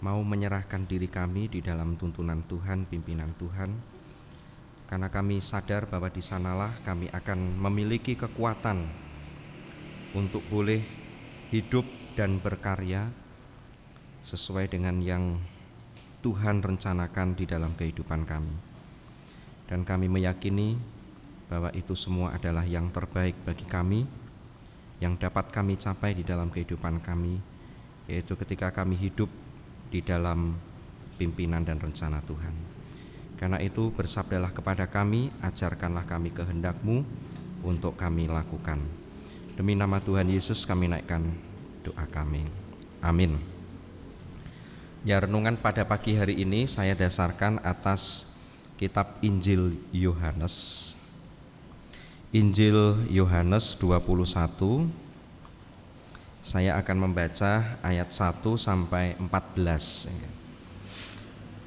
mau menyerahkan diri kami di dalam tuntunan Tuhan, pimpinan Tuhan, karena kami sadar bahwa di sanalah kami akan memiliki kekuatan untuk boleh hidup dan berkarya sesuai dengan yang Tuhan rencanakan di dalam kehidupan kami. Dan kami meyakini bahwa itu semua adalah yang terbaik bagi kami, yang dapat kami capai di dalam kehidupan kami, yaitu ketika kami hidup di dalam pimpinan dan rencana Tuhan. Karena itu bersabdalah kepada kami, ajarkanlah kami kehendak-Mu untuk kami lakukan. Demi nama Tuhan Yesus kami naikkan doa kami. Amin. Ya, renungan pada pagi hari ini saya dasarkan atas kitab Injil Yohanes. Injil Yohanes 21. Saya akan membaca ayat 1 sampai 14.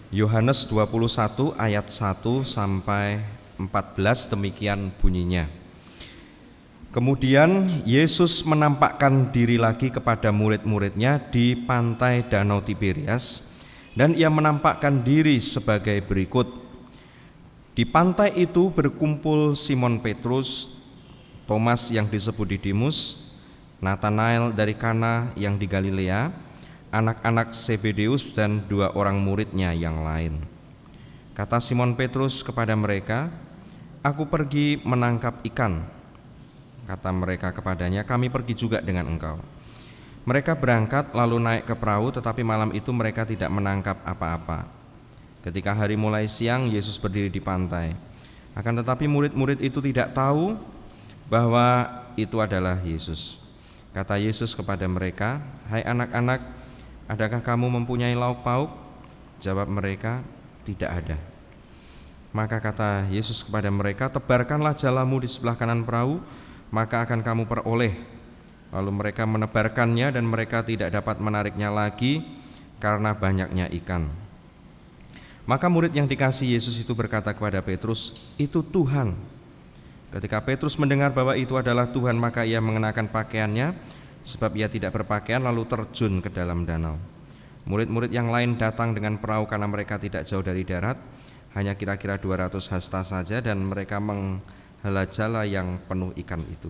Yohanes 21 ayat 1 sampai 14 demikian bunyinya. Kemudian Yesus menampakkan diri lagi kepada murid-muridnya di pantai Danau Tiberias, dan ia menampakkan diri sebagai berikut. Di pantai itu berkumpul Simon Petrus, Thomas yang disebut Didimus, Nathanael dari Kana yang di Galilea, anak-anak Zebedeus dan 2 orang muridnya yang lain. Kata Simon Petrus kepada mereka, "Aku pergi menangkap ikan." Kata mereka kepadanya, "Kami pergi juga dengan engkau." Mereka berangkat lalu naik ke perahu, tetapi malam itu mereka tidak menangkap apa-apa. Ketika hari mulai siang, Yesus berdiri di pantai. Akan tetapi murid-murid itu tidak tahu bahwa itu adalah Yesus. Kata Yesus kepada mereka, "Hai anak-anak, adakah kamu mempunyai lauk pauk?" Jawab mereka, "Tidak ada." Maka kata Yesus kepada mereka, "Tebarkanlah jalamu di sebelah kanan perahu, maka akan kamu peroleh." Lalu mereka menebarkannya dan mereka tidak dapat menariknya lagi karena banyaknya ikan. Maka murid yang dikasihi Yesus itu berkata kepada Petrus, "Itu Tuhan." Ketika Petrus mendengar bahwa itu adalah Tuhan, maka ia mengenakan pakaiannya, sebab ia tidak berpakaian, lalu terjun ke dalam danau. Murid-murid yang lain datang dengan perahu karena mereka tidak jauh dari darat, hanya kira-kira 200 hasta saja, dan mereka menghela jala yang penuh ikan itu.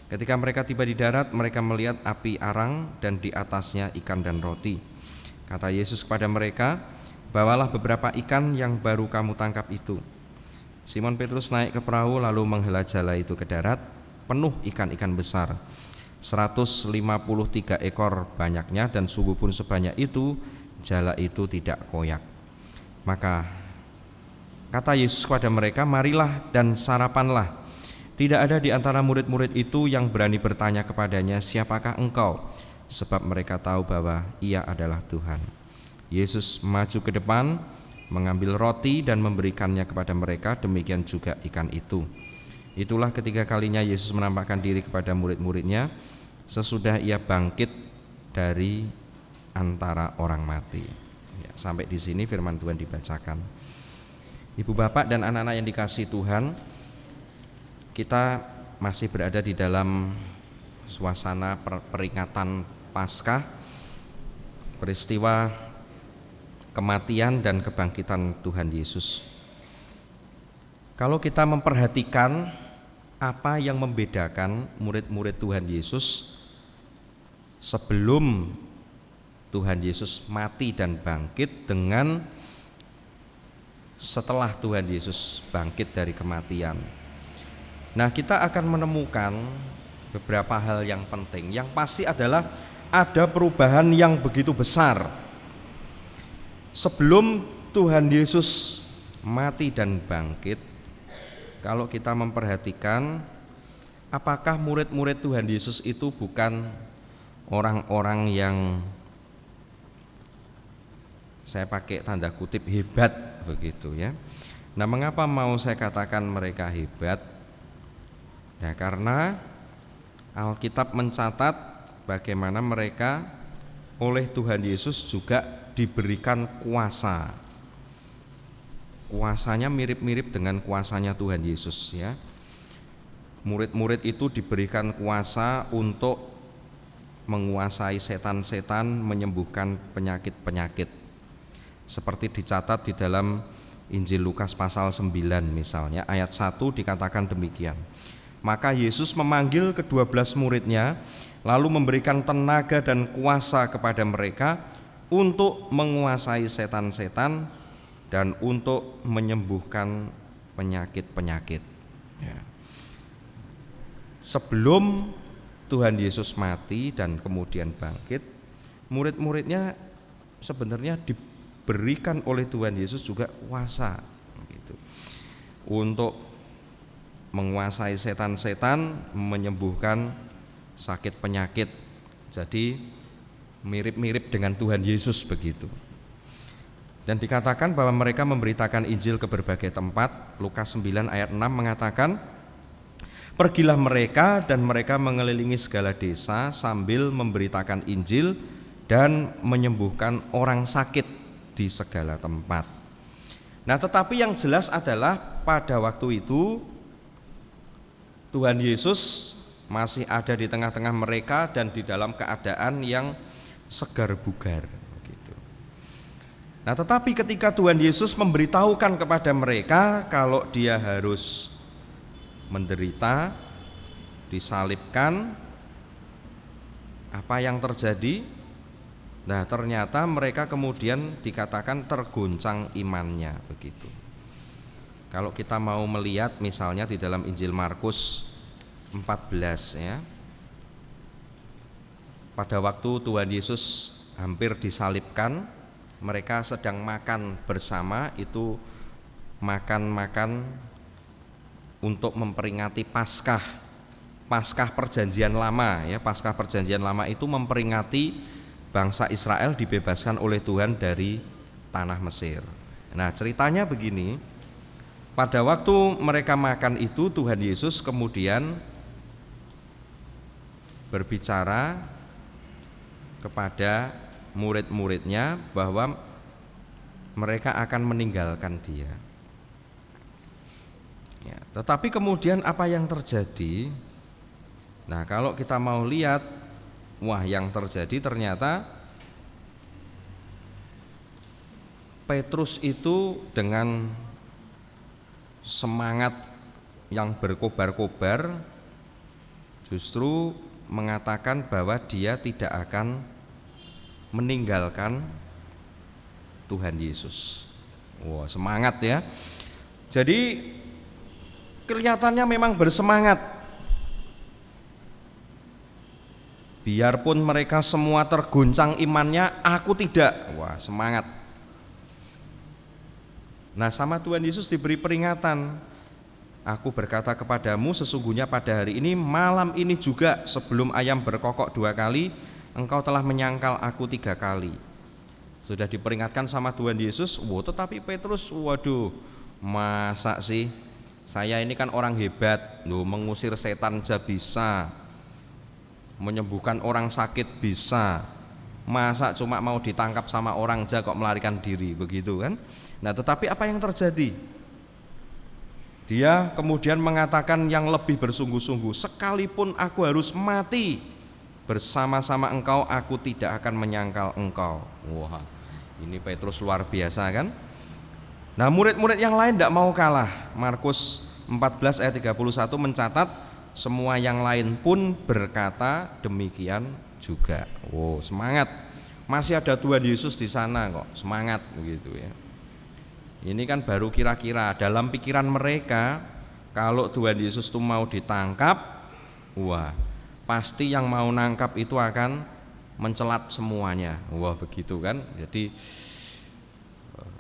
Ketika mereka tiba di darat, mereka melihat api arang dan di atasnya ikan dan roti. Kata Yesus kepada mereka, "Bawalah beberapa ikan yang baru kamu tangkap itu." Simon Petrus naik ke perahu lalu menghela jala itu ke darat, penuh ikan-ikan besar, 153 ekor banyaknya, dan sungguh pun sebanyak itu jala itu tidak koyak. Maka kata Yesus kepada mereka, "Marilah dan sarapanlah." Tidak ada di antara murid-murid itu yang berani bertanya kepadanya, "Siapakah engkau?" Sebab mereka tahu bahwa ia adalah Tuhan. Yesus maju ke depan, mengambil roti dan memberikannya kepada mereka, demikian juga ikan itu. Itulah ketiga kalinya Yesus menampakkan diri kepada murid-muridnya sesudah ia bangkit dari antara orang mati. Ya, sampai di sini firman Tuhan dibacakan. Ibu bapak dan anak-anak yang dikasihi Tuhan, kita masih berada di dalam suasana peringatan Paskah, peristiwa kematian dan kebangkitan Tuhan Yesus. Kalau kita memperhatikan apa yang membedakan murid-murid Tuhan Yesus sebelum Tuhan Yesus mati dan bangkit dengan setelah Tuhan Yesus bangkit dari kematian. Nah, kita akan menemukan beberapa hal yang penting. Yang pasti adalah ada perubahan yang begitu besar. Sebelum Tuhan Yesus mati dan bangkit, kalau kita memperhatikan, apakah murid-murid Tuhan Yesus itu bukan orang-orang yang, saya pakai tanda kutip, hebat begitu ya. Nah, mengapa mau saya katakan mereka hebat? Nah, karena Alkitab mencatat bagaimana mereka oleh Tuhan Yesus juga diberikan kuasa. Kuasanya mirip-mirip dengan kuasanya Tuhan Yesus ya. Murid-murid itu diberikan kuasa untuk menguasai setan-setan, menyembuhkan penyakit-penyakit. Seperti dicatat di dalam Injil Lukas pasal 9 misalnya, ayat 1 dikatakan demikian. Maka Yesus memanggil ke-12 muridnya, lalu memberikan tenaga dan kuasa kepada mereka untuk menguasai setan-setan dan untuk menyembuhkan penyakit-penyakit. Ya. Sebelum Tuhan Yesus mati dan kemudian bangkit, murid-muridnya sebenarnya diberikan oleh Tuhan Yesus juga kuasa gitu, untuk menguasai setan-setan, menyembuhkan sakit penyakit. Jadi mirip-mirip dengan Tuhan Yesus begitu. Dan dikatakan bahwa mereka memberitakan Injil ke berbagai tempat. Lukas 9 ayat 6 mengatakan, pergilah mereka dan mereka mengelilingi segala desa sambil memberitakan Injil dan menyembuhkan orang sakit di segala tempat. Nah, tetapi yang jelas adalah pada waktu itu Tuhan Yesus masih ada di tengah-tengah mereka dan di dalam keadaan yang segar bugar gitu. Nah, tetapi ketika Tuhan Yesus memberitahukan kepada mereka kalau dia harus menderita, disalibkan, apa yang terjadi? Nah, ternyata mereka kemudian dikatakan terguncang imannya begitu. Kalau kita mau melihat misalnya di dalam Injil Markus 14 ya. Pada waktu Tuhan Yesus hampir disalibkan, mereka sedang makan bersama, itu makan untuk memperingati Paskah Perjanjian Lama ya. Paskah Perjanjian Lama itu memperingati bangsa Israel dibebaskan oleh Tuhan dari tanah Mesir. Nah, ceritanya begini. Pada waktu mereka makan itu, Tuhan Yesus kemudian berbicara kepada murid-muridnya bahwa mereka akan meninggalkan dia. Ya, tetapi kemudian apa yang terjadi? Nah, kalau kita mau lihat, wah, yang terjadi ternyata Petrus itu dengan semangat yang berkobar-kobar justru mengatakan bahwa dia tidak akan meninggalkan Tuhan Yesus. Wah, semangat ya. Jadi kelihatannya memang bersemangat. Biarpun mereka semua terguncang imannya, aku tidak. Wah, semangat. Nah, sama Tuhan Yesus diberi peringatan. Aku berkata kepadamu, sesungguhnya pada hari ini, malam ini juga, sebelum ayam berkokok 2 kali, engkau telah menyangkal aku 3 kali. Sudah diperingatkan sama Tuhan Yesus. Tetapi Petrus, waduh, masa sih? Saya ini kan orang hebat, mengusir setan aja bisa, menyembuhkan orang sakit bisa, masa cuma mau ditangkap sama orang aja kok melarikan diri, begitu kan? Nah, tetapi apa yang terjadi? Dia kemudian mengatakan yang lebih bersungguh-sungguh, sekalipun aku harus mati bersama-sama engkau, aku tidak akan menyangkal engkau. Wah, ini Petrus luar biasa kan? Nah, murid-murid yang lain tidak mau kalah. Markus 14 ayat 31 mencatat, semua yang lain pun berkata demikian juga. Wow, semangat. Masih ada Tuhan Yesus di sana kok, semangat begitu ya. Ini kan baru kira-kira dalam pikiran mereka, kalau Tuhan Yesus itu mau ditangkap, wah, pasti yang mau nangkap itu akan mencelat semuanya. Wah, begitu kan. Jadi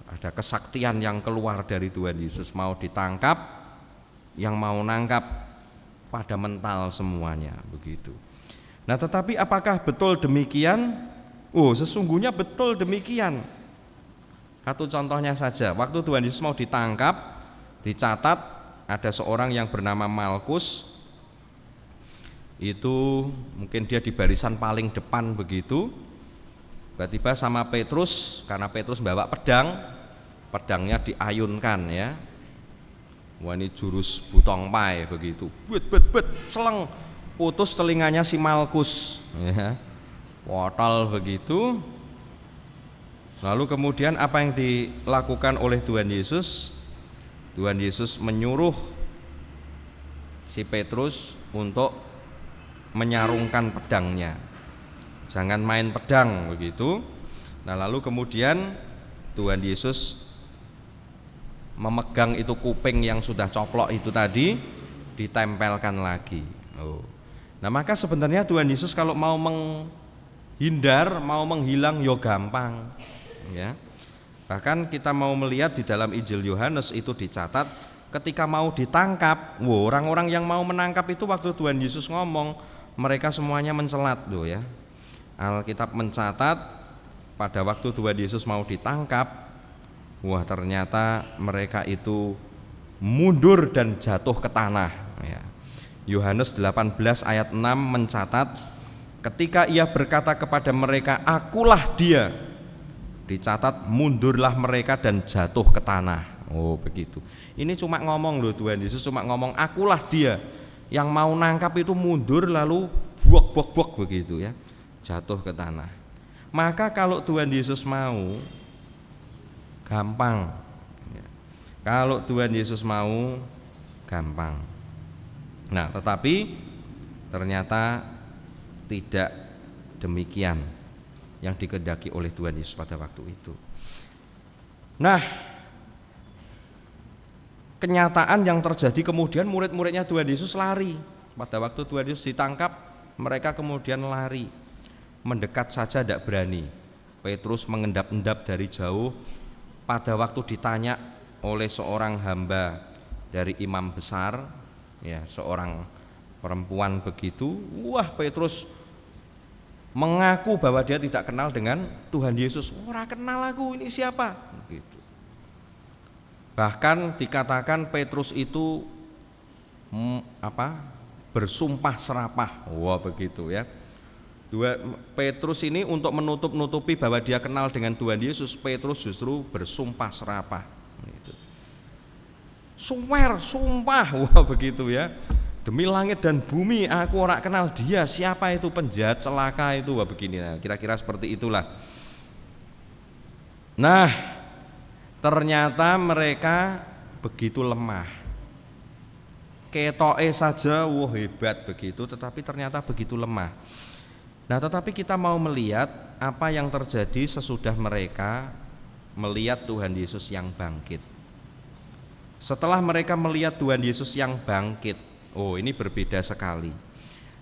ada kesaktian yang keluar dari Tuhan Yesus, mau ditangkap, yang mau nangkap pada mental semuanya begitu. Nah, tetapi apakah betul demikian? Sesungguhnya betul demikian. Satu contohnya saja, waktu Tuhan Yesus mau ditangkap, dicatat ada seorang yang bernama Malkus. Itu mungkin dia di barisan paling depan begitu. Tiba-tiba sama Petrus, karena Petrus bawa pedang, pedangnya diayunkan ya. Wah, ini jurus butong pai begitu. Seleng, putus telinganya si Malkus ya. Potol begitu. Lalu kemudian apa yang dilakukan oleh Tuhan Yesus? Tuhan Yesus menyuruh si Petrus untuk menyarungkan pedangnya. Jangan main pedang begitu. Nah, lalu kemudian Tuhan Yesus memegang itu kuping yang sudah coplok itu tadi, ditempelkan lagi. Nah, maka sebenarnya Tuhan Yesus kalau mau menghindar, mau menghilang yo gampang, ya. Bahkan kita mau melihat di dalam Injil Yohanes itu dicatat ketika mau ditangkap, orang-orang yang mau menangkap itu waktu Tuhan Yesus ngomong, mereka semuanya mencelat loh ya. Alkitab mencatat pada waktu Tuhan Yesus mau ditangkap, ternyata mereka itu mundur dan jatuh ke tanah ya. Yohanes 18 ayat 6 mencatat, ketika ia berkata kepada mereka, akulah dia, dicatat mundurlah mereka dan jatuh ke tanah. Begitu. Ini cuma ngomong loh, Tuhan Yesus cuma ngomong akulah dia. Yang mau nangkap itu mundur lalu buak begitu ya, jatuh ke tanah. Maka kalau Tuhan Yesus mau, gampang ya. Kalau Tuhan Yesus mau, gampang. Nah, tetapi ternyata tidak demikian yang dikehendaki oleh Tuhan Yesus pada waktu itu. Nah, kenyataan yang terjadi kemudian murid-muridnya Tuhan Yesus lari. Pada waktu Tuhan Yesus ditangkap, mereka kemudian lari. Mendekat saja tidak berani. Petrus mengendap-endap dari jauh. Pada waktu ditanya oleh seorang hamba dari imam besar, ya, seorang perempuan begitu, Petrus mengaku bahwa dia tidak kenal dengan Tuhan Yesus. Ora kenal aku, ini siapa? Gitu. Bahkan dikatakan Petrus itu bersumpah serapah. Begitu ya. Petrus ini untuk menutup-nutupi bahwa dia kenal dengan Tuhan Yesus, Petrus justru bersumpah serapah. Gitu. Sumpah, begitu ya. Demi langit dan bumi aku ora kenal dia, siapa itu penjahat celaka itu, begini. Nah, kira-kira seperti itulah. Nah, ternyata mereka begitu lemah. Ketoke saja hebat begitu, tetapi ternyata begitu lemah. Nah, tetapi kita mau melihat apa yang terjadi sesudah mereka melihat Tuhan Yesus yang bangkit. Setelah mereka melihat Tuhan Yesus yang bangkit, ini berbeda sekali.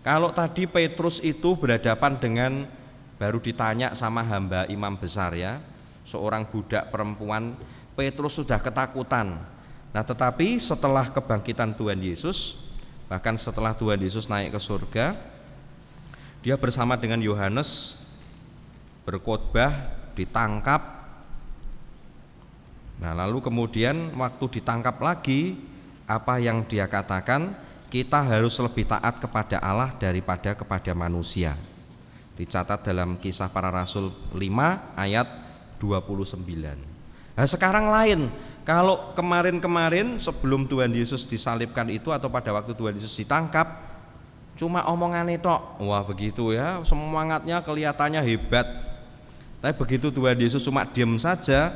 Kalau tadi Petrus itu berhadapan dengan, baru ditanya sama hamba imam besar ya, seorang budak perempuan, Petrus sudah ketakutan. Nah, tetapi setelah kebangkitan Tuhan Yesus, bahkan setelah Tuhan Yesus naik ke surga, dia bersama dengan Yohanes berkhotbah, ditangkap. Nah, lalu kemudian waktu ditangkap lagi, apa yang dia katakan? Kita harus lebih taat kepada Allah daripada kepada manusia. Dicatat dalam Kisah Para Rasul 5 ayat 29. Nah, sekarang lain. Kalau kemarin-kemarin sebelum Tuhan Yesus disalibkan itu atau pada waktu Tuhan Yesus ditangkap, cuma omongannya tok. Begitu ya, semangatnya kelihatannya hebat. Tapi begitu Tuhan Yesus cuma diam saja,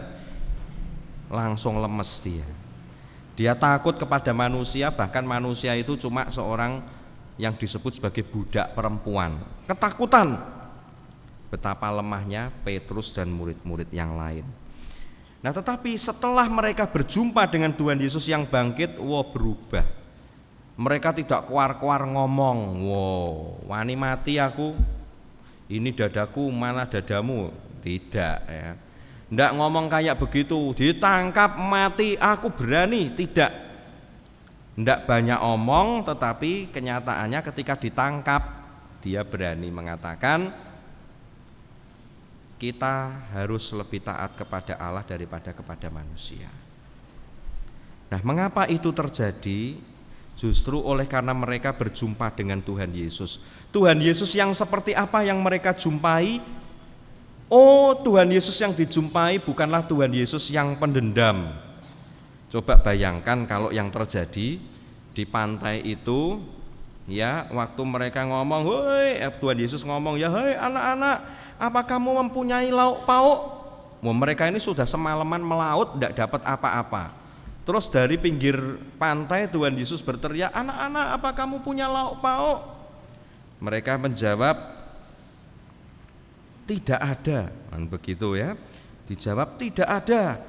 langsung lemes dia. Dia takut kepada manusia, bahkan manusia itu cuma seorang yang disebut sebagai budak perempuan. Ketakutan. Betapa lemahnya Petrus dan murid-murid yang lain. Nah, tetapi setelah mereka berjumpa dengan Tuhan Yesus yang bangkit, berubah. Mereka tidak keluar-keluar ngomong, wani mati aku, ini dadaku, mana dadamu. Tidak ya. Tidak ngomong kayak begitu, ditangkap mati aku berani. Tidak. Tidak banyak omong, tetapi kenyataannya ketika ditangkap, dia berani mengatakan, kita harus lebih taat kepada Allah daripada kepada manusia. Nah, mengapa itu terjadi? Justru oleh karena mereka berjumpa dengan Tuhan Yesus. Tuhan Yesus yang seperti apa yang mereka jumpai? Tuhan Yesus yang dijumpai bukanlah Tuhan Yesus yang pendendam. Coba bayangkan kalau yang terjadi di pantai itu, Ya, waktu mereka ngomong, "Hei," Tuhan Yesus ngomong, "Ya, hei anak-anak, apa kamu mempunyai lauk pauk?" Wah, mereka ini sudah semalaman melaut, tidak dapat apa-apa. Terus dari pinggir pantai Tuhan Yesus berteriak, "Anak-anak, apa kamu punya lauk pauk?" Mereka menjawab, "Tidak ada." Dan begitu ya, dijawab tidak ada.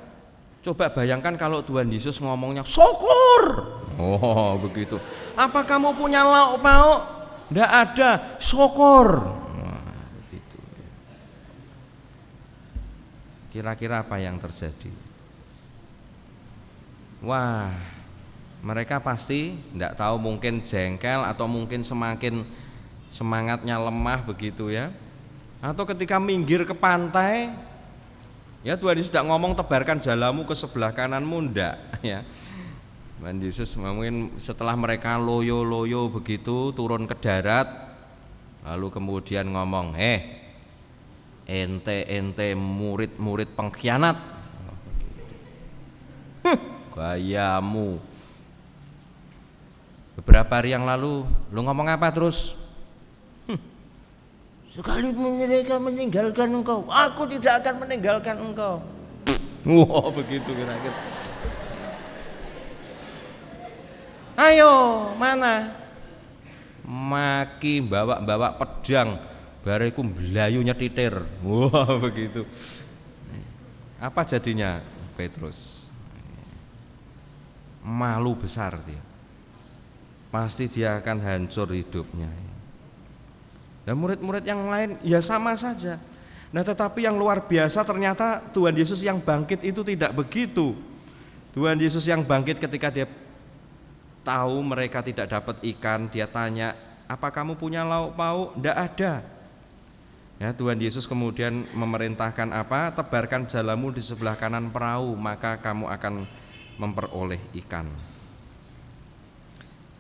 Coba bayangkan kalau Tuhan Yesus ngomongnya, "Syukur." Oh, begitu. "Apa kamu punya lauk pauk?" "Tidak ada." "Syukur." Nah, begitu. Kira-kira apa yang terjadi? Wah, mereka pasti tidak tahu, mungkin jengkel atau mungkin semakin semangatnya lemah begitu ya. Atau ketika minggir ke pantai, ya Tuhan Yesus tidak ngomong tebarkan jalamu ke sebelah kananmu, ndak ya. Tuhan Yesus mungkin setelah mereka loyo-loyo begitu turun ke darat, lalu kemudian ngomong, ente murid-murid pengkhianat, gayamu. Beberapa hari yang lalu lu ngomong apa terus? Sekali mereka meninggalkan engkau, aku tidak akan meninggalkan engkau. Wah, begitu kira-kira. Ayo, mana? Maki bawa pedang, bariku belayu nyetitir. Wah, begitu. Apa jadinya Petrus? Malu besar dia. Pasti dia akan hancur hidupnya. Dan murid-murid yang lain ya sama saja. Nah, tetapi yang luar biasa ternyata Tuhan Yesus yang bangkit itu tidak begitu. Tuhan Yesus yang bangkit ketika dia tahu mereka tidak dapat ikan, dia tanya, "Apa kamu punya lauk pauk?" "Tidak ada." Ya, Tuhan Yesus kemudian memerintahkan apa? "Tebarkan jalamu di sebelah kanan perahu, maka kamu akan memperoleh ikan."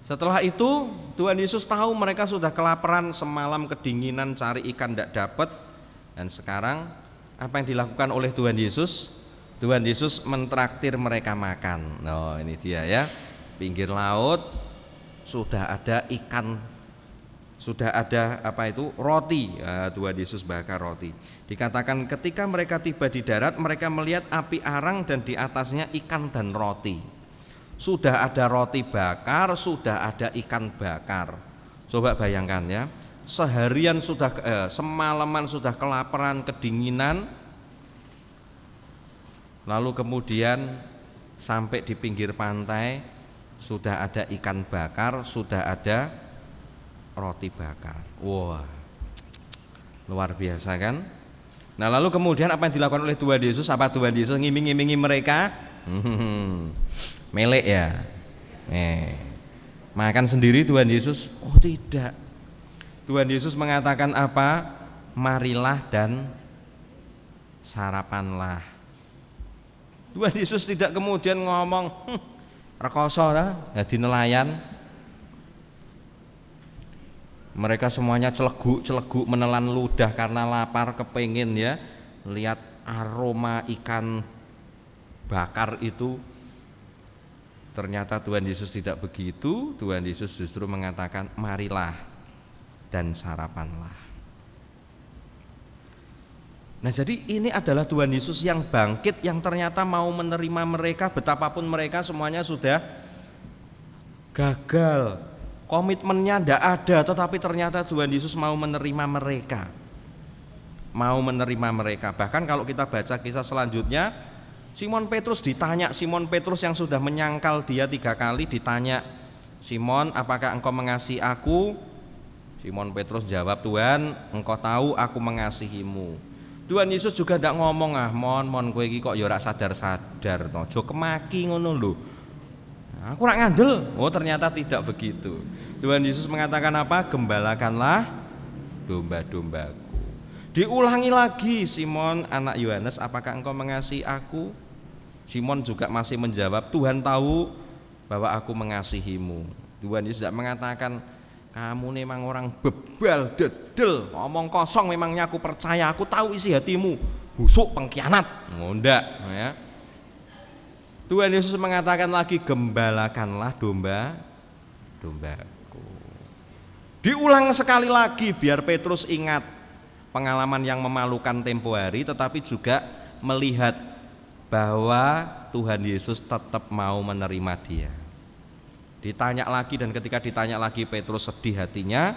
Setelah itu Tuhan Yesus tahu mereka sudah kelaparan, semalam kedinginan cari ikan tidak dapat. Dan sekarang apa yang dilakukan oleh Tuhan Yesus? Tuhan Yesus mentraktir mereka makan. Oh, ini dia ya. Pinggir laut sudah ada ikan, sudah ada apa itu? Roti. Tuhan Yesus bakar roti. Dikatakan ketika mereka tiba di darat, mereka melihat api arang dan di atasnya ikan dan roti. Sudah ada roti bakar, sudah ada ikan bakar. Coba bayangkan ya, seharian sudah semalaman sudah kelaparan, kedinginan, lalu kemudian sampai di pinggir pantai sudah ada ikan bakar, sudah ada roti bakar. Wah, luar biasa kan? Nah, lalu kemudian apa yang dilakukan oleh Tuhan Yesus? Apa Tuhan Yesus ngiming-ngimingi mereka? Melek ya, makan sendiri Tuhan Yesus? Oh tidak. Tuhan Yesus mengatakan apa? Marilah dan sarapanlah. Tuhan Yesus tidak kemudian ngomong, rekoso lah, jadi nelayan. Mereka semuanya celeguk menelan ludah karena lapar, kepengin ya lihat aroma ikan bakar itu. Ternyata Tuhan Yesus tidak begitu. Tuhan Yesus justru mengatakan, marilah dan sarapanlah. Nah, jadi ini adalah Tuhan Yesus yang bangkit, yang ternyata mau menerima mereka betapapun mereka semuanya sudah gagal. Komitmennya tidak ada, tetapi ternyata Tuhan Yesus mau menerima mereka. Mau menerima mereka. Bahkan kalau kita baca kisah selanjutnya, Simon Petrus ditanya, Simon Petrus yang sudah menyangkal dia 3 kali ditanya, "Simon, apakah engkau mengasihi aku?" Simon Petrus jawab, "Tuhan, engkau tahu aku mengasihimu." Tuhan Yesus juga tidak ngomong, mon kowe iki kok ya ora sadar-sadar to, aja kemaki ngono lho. Aku ora ngandel. Oh, ternyata tidak begitu. Tuhan Yesus mengatakan apa? Gembalakanlah domba-dombaku. Diulangi lagi, Simon anak Yohanes, apakah engkau mengasihi aku? Simon juga masih menjawab, Tuhan tahu bahwa aku mengasihimu. Tuhan Yesus tidak mengatakan, kamu memang orang bebal, dedel, ngomong kosong, memangnya aku percaya, aku tahu isi hatimu, busuk, pengkhianat. Enggak ya. Tuhan Yesus mengatakan lagi, gembalakanlah domba-dombaku. Diulang sekali lagi biar Petrus ingat pengalaman yang memalukan tempo hari, tetapi juga melihat bahwa Tuhan Yesus tetap mau menerima dia. Ditanya lagi, dan ketika ditanya lagi Petrus sedih hatinya.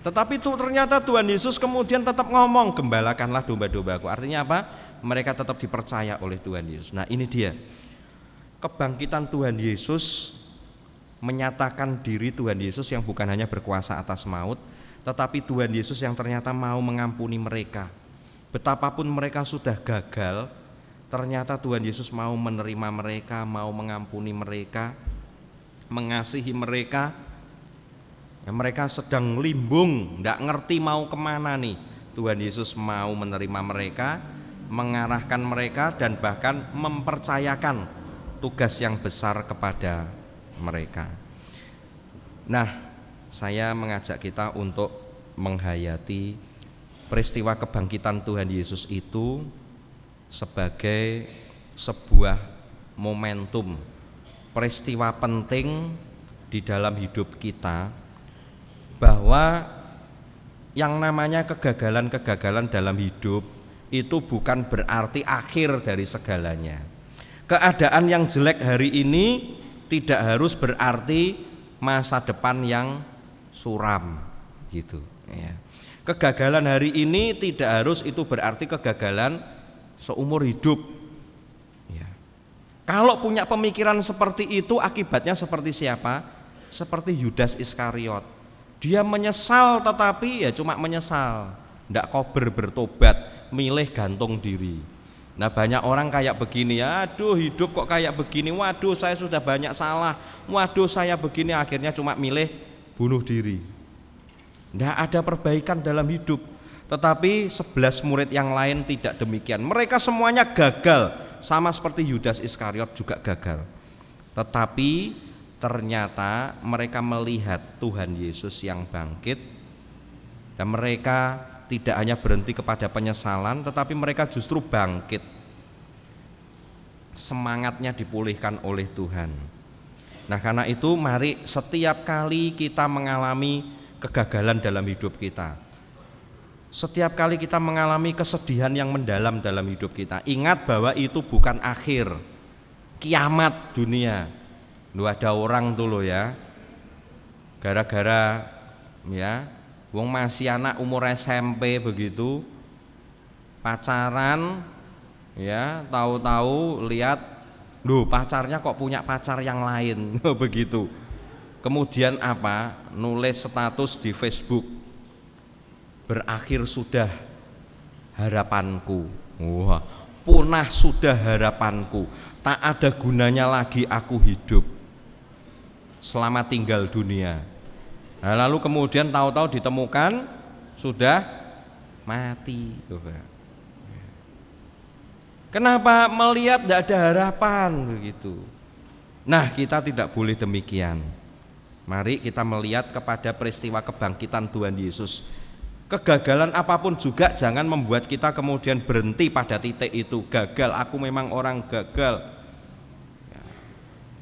Tetapi ternyata Tuhan Yesus kemudian tetap ngomong, gembalakanlah domba-dombaku. Artinya apa? Mereka tetap dipercaya oleh Tuhan Yesus. Nah ini dia, kebangkitan Tuhan Yesus menyatakan diri Tuhan Yesus yang bukan hanya berkuasa atas maut, tetapi Tuhan Yesus yang ternyata mau mengampuni mereka. Betapapun mereka sudah gagal, ternyata Tuhan Yesus mau menerima mereka, mau mengampuni mereka, mengasihi mereka. Ya, mereka sedang limbung, tidak ngerti mau kemana nih. Tuhan Yesus mau menerima mereka, mengarahkan mereka, dan bahkan mempercayakan tugas yang besar kepada mereka. Nah, saya mengajak kita untuk menghayati peristiwa kebangkitan Tuhan Yesus itu sebagai sebuah momentum, peristiwa penting di dalam hidup kita, bahwa yang namanya kegagalan-kegagalan dalam hidup itu bukan berarti akhir dari segalanya. Keadaan yang jelek hari ini tidak harus berarti masa depan yang suram gitu ya. Kegagalan hari ini tidak harus itu berarti kegagalan seumur hidup ya. Kalau punya pemikiran seperti itu, akibatnya seperti siapa? Seperti Yudas Iskariot. Dia menyesal, tetapi ya cuma menyesal, tidak kober bertobat, milih gantung diri. Nah banyak orang kayak begini, aduh hidup kok kayak begini, waduh saya sudah banyak salah, waduh saya begini, akhirnya cuma milih bunuh diri. Tidak ada perbaikan dalam hidup. Tetapi 11 murid yang lain tidak demikian. Mereka semuanya gagal, sama seperti Yudas Iskariot juga gagal. Tetapi ternyata mereka melihat Tuhan Yesus yang bangkit, dan mereka tidak hanya berhenti kepada penyesalan, tetapi mereka justru bangkit. Semangatnya dipulihkan oleh Tuhan. Nah karena itu mari setiap kali kita mengalami kegagalan dalam hidup kita, setiap kali kita mengalami kesedihan yang mendalam dalam hidup kita, ingat bahwa itu bukan akhir kiamat dunia. Lu ada orang tuh lo ya, gara-gara ya wong masih anak umur SMP begitu, pacaran ya, tahu-tahu lihat loh pacarnya kok punya pacar yang lain begitu. Kemudian apa? Nulis status di Facebook, berakhir sudah harapanku. Wah, punah sudah harapanku, tak ada gunanya lagi aku hidup, selamat tinggal dunia. Nah, lalu kemudian tahu-tahu ditemukan sudah mati. Kenapa? Melihat tidak ada harapan begitu. Nah kita tidak boleh demikian. Mari kita melihat kepada peristiwa kebangkitan Tuhan Yesus. Kegagalan apapun juga jangan membuat kita kemudian berhenti pada titik itu. Gagal, aku memang orang gagal,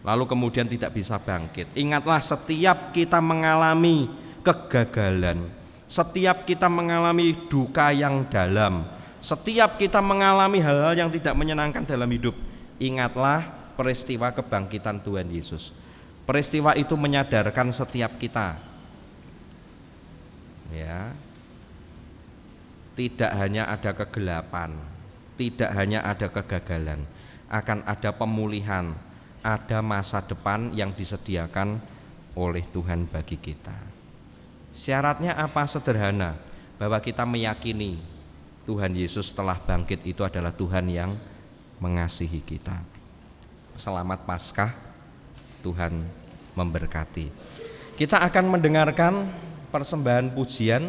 lalu kemudian tidak bisa bangkit. Ingatlah, setiap kita mengalami kegagalan, setiap kita mengalami duka yang dalam, setiap kita mengalami hal-hal yang tidak menyenangkan dalam hidup, ingatlah peristiwa kebangkitan Tuhan Yesus. Peristiwa itu menyadarkan setiap kita ya, tidak hanya ada kegelapan, tidak hanya ada kegagalan, akan ada pemulihan, ada masa depan yang disediakan oleh Tuhan bagi kita. Syaratnya apa? Sederhana, bahwa kita meyakini Tuhan Yesus telah bangkit itu adalah Tuhan yang mengasihi kita. Selamat Paskah, Tuhan memberkati. Kita akan mendengarkan persembahan pujian